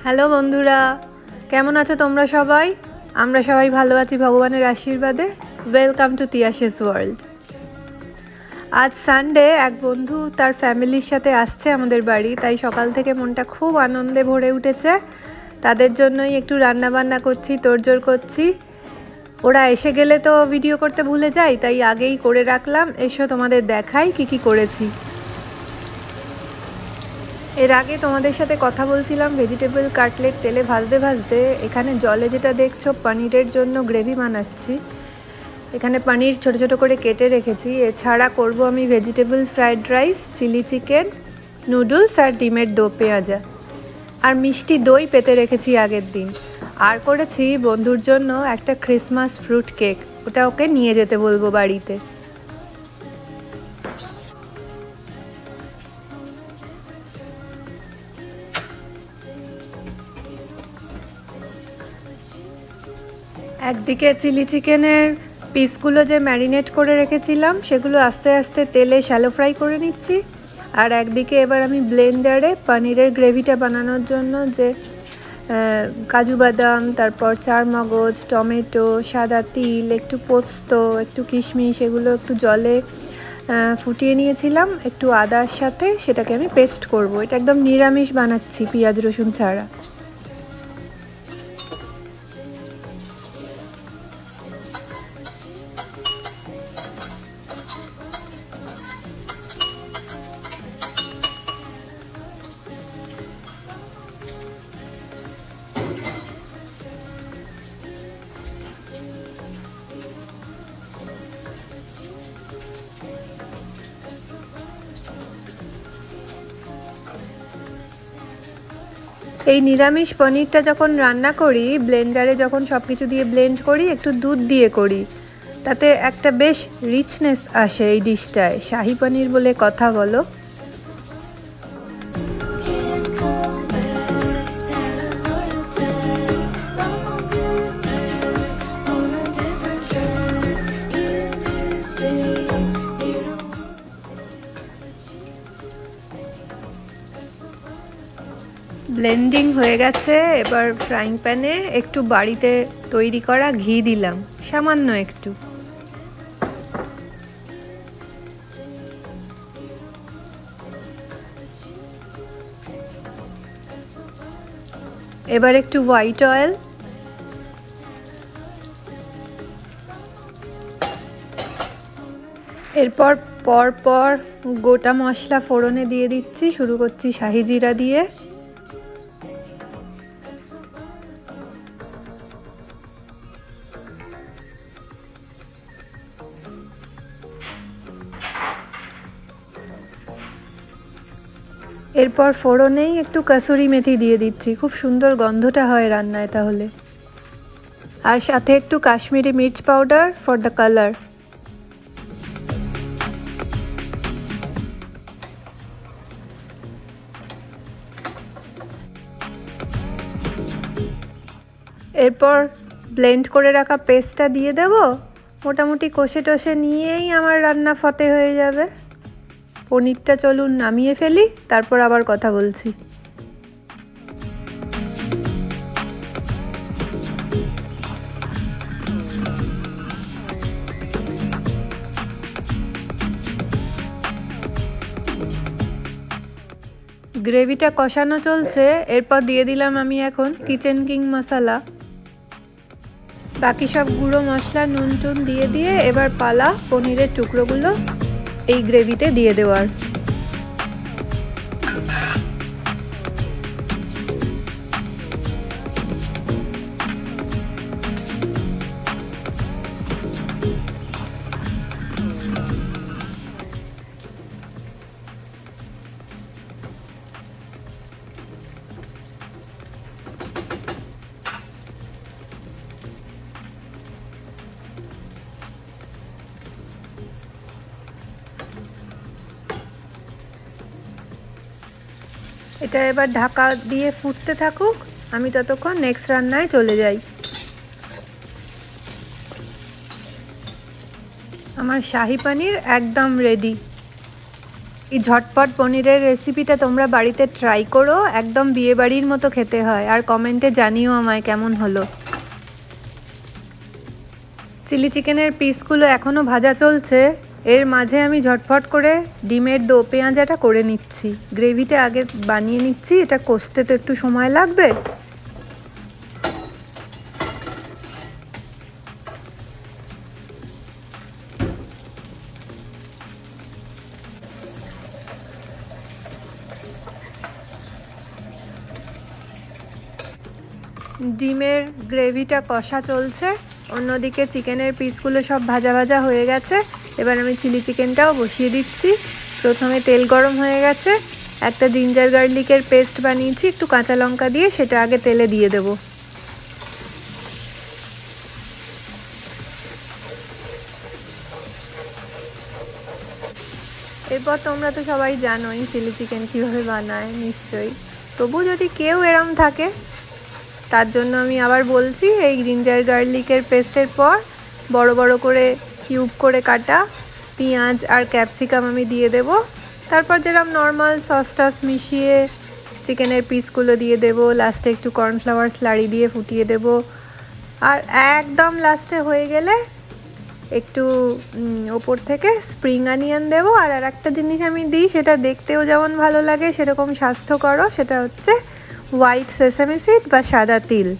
Hello বন্ধুরা, কেমন আছো তোমরা সবাই? আমরা সবাই ভালো আছি ভগবানের আশীর্বাদে। Welcome to Tiyasha's world. আজ সানডে, এক বন্ধু তার ফ্যামিলির সাথে আসছে আমাদের বাড়ি, তাই সকাল থেকে মনটা খুব আনন্দে ভরে উঠেছে। তাদের জন্যই একটু রান্নাবান্না করছি, তোড়জোড় করছি। ওরা এসে গেলে তো ভিডিও করতে ভুলে যাই, তাই আগেই করে রাখলাম। এসো তোমাদের দেখাই কি কি করেছি। এর আগে তোমাদের সাথে কথা বলছিলাম ভেজিটেবল কাটলেট তেলে ভাজতে ভাজতে। এখানে জলে যেটা দেখছো পনিরের জন্য গ্রেভি বানাচ্ছি। এখানে পনির ছোট ছোট করে কেটে রেখেছি। এছাড়া করব আমি vegetable fried rice, chilli chicken, noodles আর ডিমের দো পেঁয়াজা। আর মিষ্টি দই পেতে রেখেছি আগের দিন। আর করেছি বন্ধুর জন্য একটা ক্রিসমাস ফ্রুট কেক, ওটা ওকে নিয়ে যেতে বলবো বাড়িতে। একদিকে চিলি চিকেনের পিসগুলো যে ম্যারিনেট করে রেখেছিলাম সেগুলো আস্তে আস্তে তেলে শ্যালো ফ্রাই করে নিচ্ছি। আর একদিকে এবার আমি ব্লেন্ডারে পনিরের গ্রেভিটা বানানোর জন্য যে কাজু বাদাম, তারপর চারমগজ, টমেটো, সাদা তিল, একটু পোস্ত, একটু কিশমিশ, এগুলো একটু জলে ফুটিয়ে নিয়েছিলাম একটু আদার সাথে, সেটাকে আমি পেস্ট করব। এটা একদম নিরামিষ বানাচ্ছি, পেঁয়াজ রসুন ছাড়া। এই নিরামিষ পনিরটা যখন রান্না করি, ব্লেন্ডারে যখন সব কিছু দিয়ে ব্লেন্ড করি, একটু দুধ দিয়ে করি, তাতে একটা বেশ রিচনেস আসে এই ডিশটায়। শাহি পনির বলে কথা বলো। ব্লেন্ডিং হয়ে গেছে। এবার ফ্রাইং প্যানে একটু বাড়িতে তৈরি করা ঘি দিলাম, সামান্য একটু। এবার একটু হোয়াইট অয়েল, এরপর পরপর গোটা মশলা ফোড়নে দিয়ে দিচ্ছি। শুরু করছি শাহি জিরা দিয়ে। এরপর ফোড়নেই একটু কাসুরি মেথি দিয়ে দিচ্ছি, খুব সুন্দর গন্ধটা হয় রান্নায় তাহলে। আর সাথে একটু কাশ্মীরি মির্চ পাউডার ফর দ্য কালার। এরপর ব্লেন্ড করে রাখা পেস্টটা দিয়ে দেব। মোটামুটি কষে টষে নিয়েই আমার রান্না ফতে হয়ে যাবে। পনিরটা চলুন নামিয়ে ফেলি, তারপর আবার কথা বলছি। গ্রেভিটা কষানো চলছে, এরপর দিয়ে দিলাম আমি এখন কিচেন কিং মশলা। বাকি সব গুঁড়ো মশলা নুন টুন দিয়ে দিয়ে এবার পালা পনিরের টুকরোগুলো এই গ্রেভিতে দিয়ে দেওয়ার। এটা এবার ঢাকা দিয়ে ফুটতে থাকুক, আমি ততক্ষণ নেক্সট রান্নায় চলে যাই। আমার শাহি পনির একদম রেডি। এই ঝটপট পনিরের রেসিপিটা তোমরা বাড়িতে ট্রাই করো, একদম বিয়েবাড়ির মতো খেতে হয়। আর কমেন্টে জানিও আমায় কেমন হলো। চিলি চিকেনের পিসগুলো এখনও ভাজা চলছে, এর মাঝে আমি ঝটফট করে ডিমের দো পেঁয়াজাটা করে নিচ্ছি। গ্রেভিটা আগে বানিয়ে নিচ্ছি, এটা কষতে তো একটু সময় লাগবে। ডিমের গ্রেভিটা কষা চলছে, অন্যদিকে চিকেনের পিসগুলো সব ভাজা ভাজা হয়ে গেছে। এবার আমি চিলি চিকেনটাও বসিয়ে দিচ্ছি। প্রথমে তেল গরম হয়ে গেছে, একটা জিঞ্জার গার্লিকের পেস্ট বানিয়েছি একটু কাঁচা লঙ্কা দিয়ে, সেটা আগে তেলে দিয়ে দেব। এরপর তোমরা তো সবাই জানোই চিলি চিকেন কীভাবে বানায় নিশ্চয়ই, তবু যদি কেউ এরম থাকে তার জন্য আমি আবার বলছি, এই জিঞ্জার গার্লিকের পেস্টের পর বড় বড় করে কিউব করে কাটা পেঁয়াজ আর ক্যাপসিকাম আমি দিয়ে দেব। তারপর যেরকম নর্মাল সস টস মিশিয়ে চিকেনের পিসগুলো দিয়ে দেব, লাস্টে একটু কর্নফ্লাওয়ার স্লারি দিয়ে ফুটিয়ে দেব। আর একদম লাস্টে হয়ে গেলে একটু ওপর থেকে স্প্রিং অনিয়ন দেবো। আর একটা জিনিস আমি দিই, সেটা দেখতেও যেমন ভালো লাগে সেরকম স্বাস্থ্যকরও, সেটা হচ্ছে হোয়াইট সেসামি সিড বা সাদা তিল।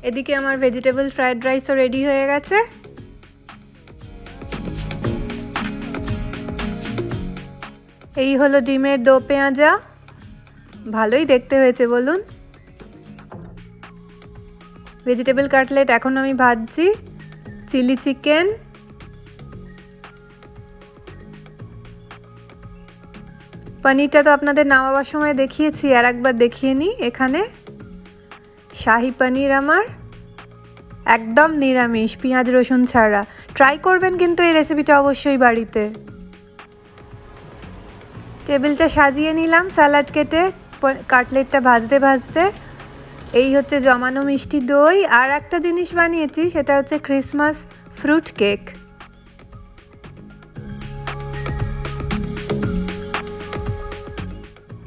এদিকে আমার ভেজিটেবল ফ্রাইড রাইসও রেডি হয়ে গেছে। এই হলো ডিমের দো পেঁয়াজা, ভালোই দেখতে হয়েছে বলুন। ভেজিটেবল কাটলেট এখন আমি ভাজছি। চিলি চিকেন, পনিরটা তো আপনাদের নামাবার সময় দেখিয়েছি, আর একবার দেখিয়ে নিই। এখানে শাহি পনির আমার একদম নিরামিষ, পেঁয়াজ রসুন ছাড়া। ট্রাই করবেন কিন্তু এই রেসিপিটা অবশ্যই বাড়িতে। টেবিলটা সাজিয়ে নিলাম স্যালাড কেটে, কাটলেটটা ভাজতে ভাজতে। এই হচ্ছে জমানো মিষ্টি দই। আর একটা জিনিস বানিয়েছি, সেটা হচ্ছে ক্রিসমাস ফ্রুট কেক।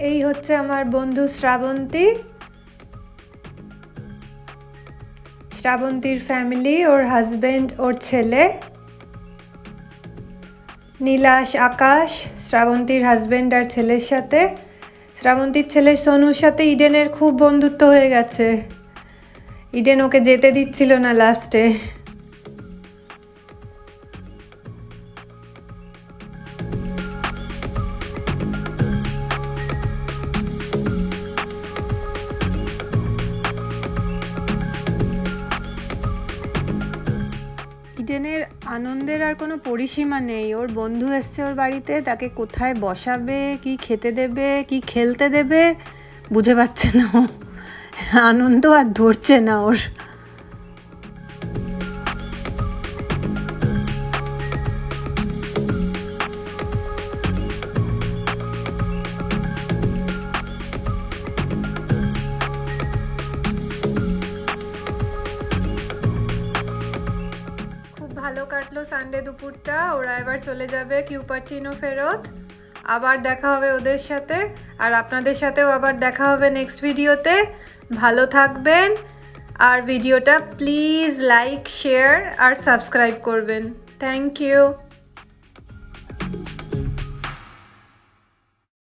এই হচ্ছে আমার বন্ধু শ্রাবন্তী, শ্রাবন্তীর ফ্যামিলি, ওর হাজবেন্ড, ওর ছেলে নীলাশ, আকাশ, শ্রাবন্তীর হাজবেন্ড আর ছেলের সাথে। শ্রাবন্তীর ছেলে সোনুর সাথে ইডেনের খুব বন্ধুত্ব হয়ে গেছে। ইডেন ওকে যেতে দিচ্ছিল না লাস্টে। ইডেনের আনন্দের আর কোনো পরিসীমা নেই। ওর বন্ধু এসছে ওর বাড়িতে, তাকে কোথায় বসাবে, কি খেতে দেবে, কি খেলতে দেবে বুঝে পাচ্ছে না ও। আনন্দ আর ধরছে না ওর। সানডে দুপুরটা, ওরা এবার চলে যাবে কিউপারচিনো ফেরত। আবার দেখা হবে ওদের সাথে, আর আপনাদের সাথেও আবার দেখা হবে নেক্সট ভিডিওতে। ভালো থাকবেন, আর ভিডিওটা প্লিজ লাইক, শেয়ার আর সাবস্ক্রাইব করবেন। Thank you.